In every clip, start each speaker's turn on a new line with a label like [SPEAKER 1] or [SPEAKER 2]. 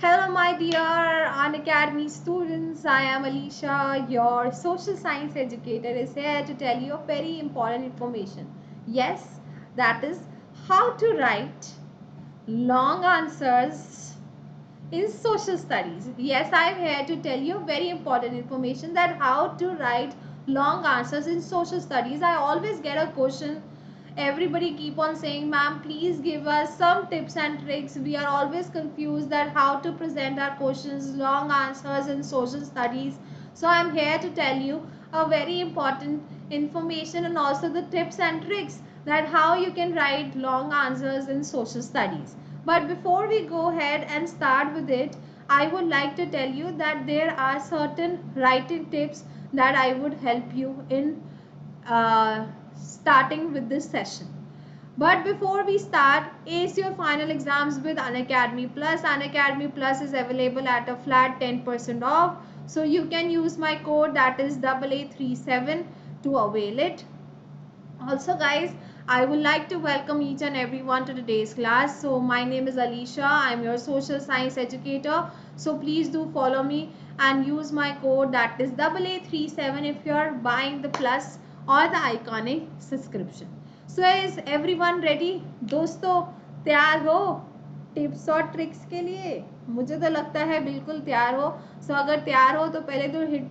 [SPEAKER 1] Hello, my dear Unacademy students. I am Alicia, your social science educator, is here to tell you a very important information. Yes, that is how to write long answers in social studies. Yes, I am here to tell you very important information that how to write long answers in social studies. I always get a question. Everybody keep on saying, ma'am, please give us some tips and tricks. We are always confused that how to present our questions, long answers in social studies. So I'm here to tell you a very important information and also the tips and tricks that how you can write long answers in social studies. But before we go ahead and start with it, I would like to tell you that there are certain writing tips that I would help you in starting with this session. But before we start, ace your final exams with Unacademy Plus. Unacademy Plus is available at a flat 10% off. So you can use my code, that is AA37, to avail it. Also guys, I would like to welcome each and everyone to today's class. So my name is Alicia. I'm your social science educator. So please do follow me and use my code, that is AA37, if you're buying the plus or the iconic subscription. So is everyone ready? दोस्तों तैयार हो tips और tricks के लिए? मुझे तो लगता है बिल्कुल तैयार हो. सो अगर तैयार हो तो पहले तो हिट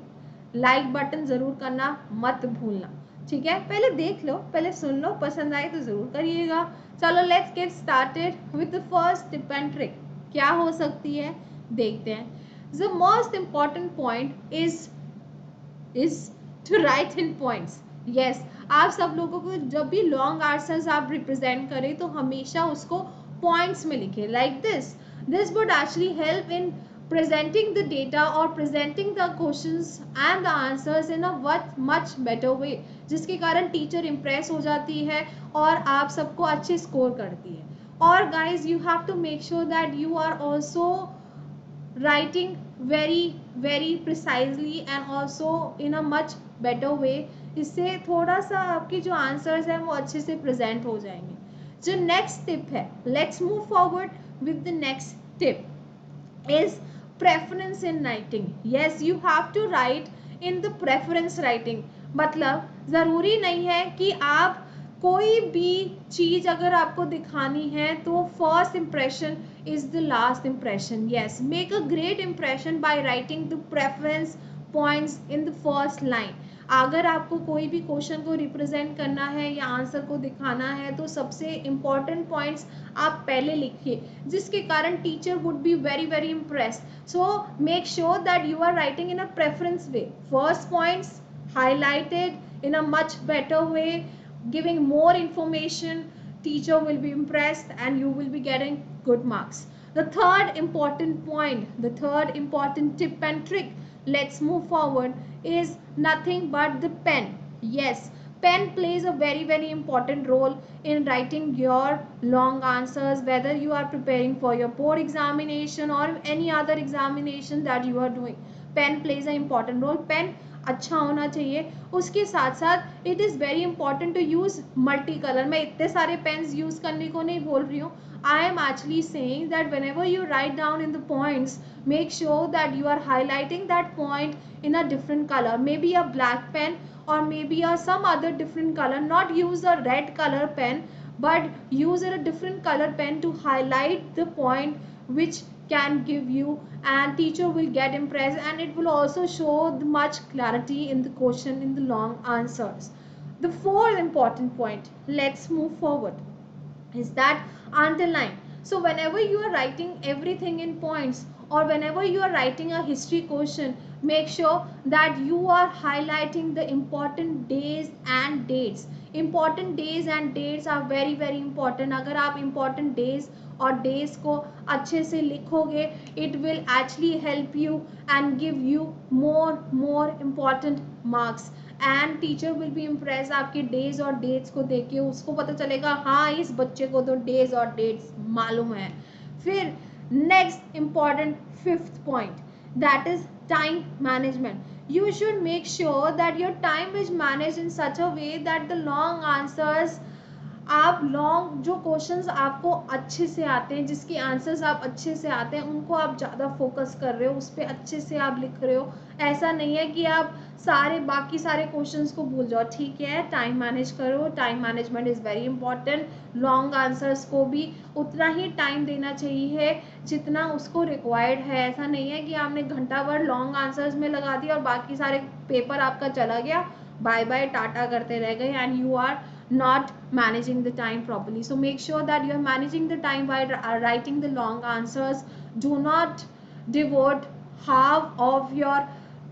[SPEAKER 1] लाइक बटन जरूर करना मत भूलना. ठीक है, पहले देख लो, पहले सुन लो, पसंद आए तो जरूर करिएगा. चलो let's get started with the first tip and trick. क्या हो सकती है देखते हैं. The most important point is to write in points. Yes, आप सब लोगों को जब भी लॉन्ग आंसर्स आप रिप्रेजेंट करें तो हमेशा उसको पॉइंट्स में लिखें, like this would actually help in presenting the data or presenting the questions and the answers in a much better way, जिसके कारण टीचर इम्प्रेस हो जाती है और आप सबको अच्छे स्कोर करती है. और guys you have to make sure that you are also writing very precisely and also in a much better way. इससे थोड़ा सा आपके जो आंसर्स हैं वो अच्छे से प्रेजेंट हो जाएंगे. जो नेक्स्ट टिप है, let's move forward with the next tip, is preference in writing. Yes, you have to write in the preference writing. मतलब ज़रूरी नहीं है कि आप कोई भी चीज़ अगर आपको दिखानी है तो first impression is the last impression. Yes, make a great impression by writing the preference points in the first line. अगर आपको कोई भी क्वेश्चन को रिप्रेजेंट करना है या आंसर को दिखाना है तो सबसे इम्पॉर्टेंट पॉइंट्स आप पहले लिखिए, जिसके कारण teacher would be very impressed. So make sure that you are writing in a preference way. First points highlighted in a much better way, giving more information. Teacher will be impressed and you will be getting good marks. The third important point, the third important tip and trick, let's move forward, is nothing but the pen. Yes, pen plays a very important role in writing your long answers, whether you are preparing for your board examination or any other examination that you are doing. Pen plays an important role. Pen अच्छा होना चाहिए. उसके साथ साथ it is very important to use multi colour. मैं इतने सारे pens use करने को नहीं बोल रही हूँ. I am actually saying that whenever you write down in the points, make sure that you are highlighting that point in a different color, maybe a black pen or maybe some other different color. Not use a red color pen, but use a different color pen to highlight the point which can give you, and teacher will get impressed, and it will also show the much clarity in the question in the long answers. The fourth important point, let's move forward, is that underline. So whenever you are writing everything in points or whenever you are writing a history question, make sure that you are highlighting the important days and dates. Important days and dates are very important. अगर आप important days और days को अच्छे से लिखोगे, it will actually help you and give you more important marks. And teacher will be impress आपके days और dates को देख के. उसको पता चलेगा हाँ इस बच्चे को तो डेज और डेट्स मालूम है. फिर next important fifth point, that is time management. You should make sure that your time is managed in such a way that the long answers आप लॉन्ग जो क्वेश्चंस आपको अच्छे से आते हैं, जिसके आंसर्स आप अच्छे से आते हैं, उनको आप ज़्यादा फोकस कर रहे हो, उस पर अच्छे से आप लिख रहे हो। ऐसा नहीं है कि आप सारे बाकी सारे क्वेश्चंस को भूल जाओ। ठीक है, टाइम मैनेज करो, time management is very important. Long answers को भी उतना ही टाइम देना चाहिए जितना उसको रिक्वायर्ड है। ऐसा नहीं है कि आपने घंटा भर लॉन्ग आंसर्स में लगा दिया और बाकी सारे पेपर आपका चला गया, बाय बाय टाटा करते रह गए, and you are not managing the time properly. So make sure that you are managing the time by writing the long answers. Do not devote half of your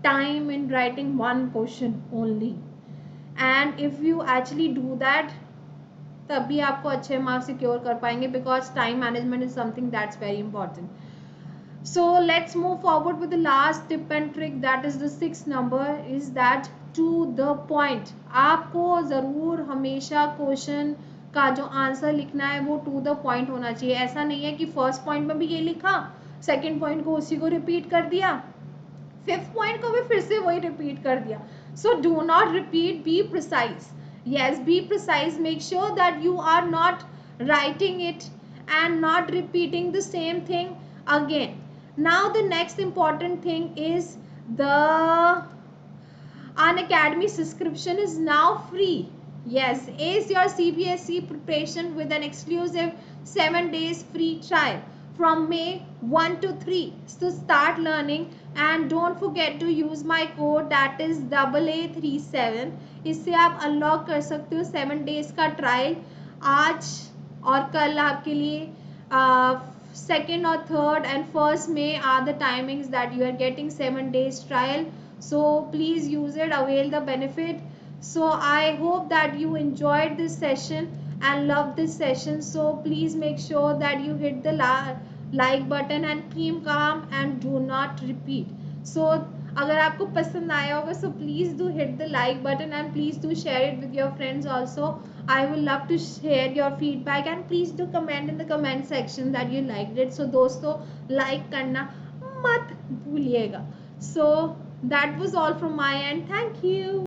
[SPEAKER 1] time in writing one question only. And if you actually do that, तभी आपको अच्छे marks secure कर पाएंगे, because time management is something that's very important. So let's move forward with the last tip and trick, that is the sixth number, is that to the point. आपको ज़रूर हमेशा question का जो answer लिखना है वो टू द पॉइंट होना चाहिए. ऐसा नहीं है कि फर्स्ट पॉइंट में भी ये लिखा, सेकंड पॉइंट को उसी को रिपीट कर दिया, फिफ्थ पॉइंट को भी फिर से वही रिपीट कर दिया. So do not repeat, be precise. yes, be precise. Make sure that you are not writing it and not repeating the same thing again. Now the next important thing is the Unacademy subscription is now free. Yes, ace your CBSE preparation with an exclusive 7 days free trial from May 1 to 3. So start learning and don't forget to use my code, that is AA37. इससे आप unlock कर सकते हो 7 days का trial. आज और कल आपके लिए second or third and first May are the timings that you are getting 7 days trial. So please use it, avail the benefit. So I hope that you enjoyed this session and loved this session. So please make sure that you hit the like button and keep calm and do not repeat. So अगर आपको पसंद आया होगा, so please do hit the like button and please do share it with your friends also. I will love to share your feedback and please do comment in the comment section that you liked it. So दोस्तों like करना मत भूलिएगा. So that was all from my end. Thank you.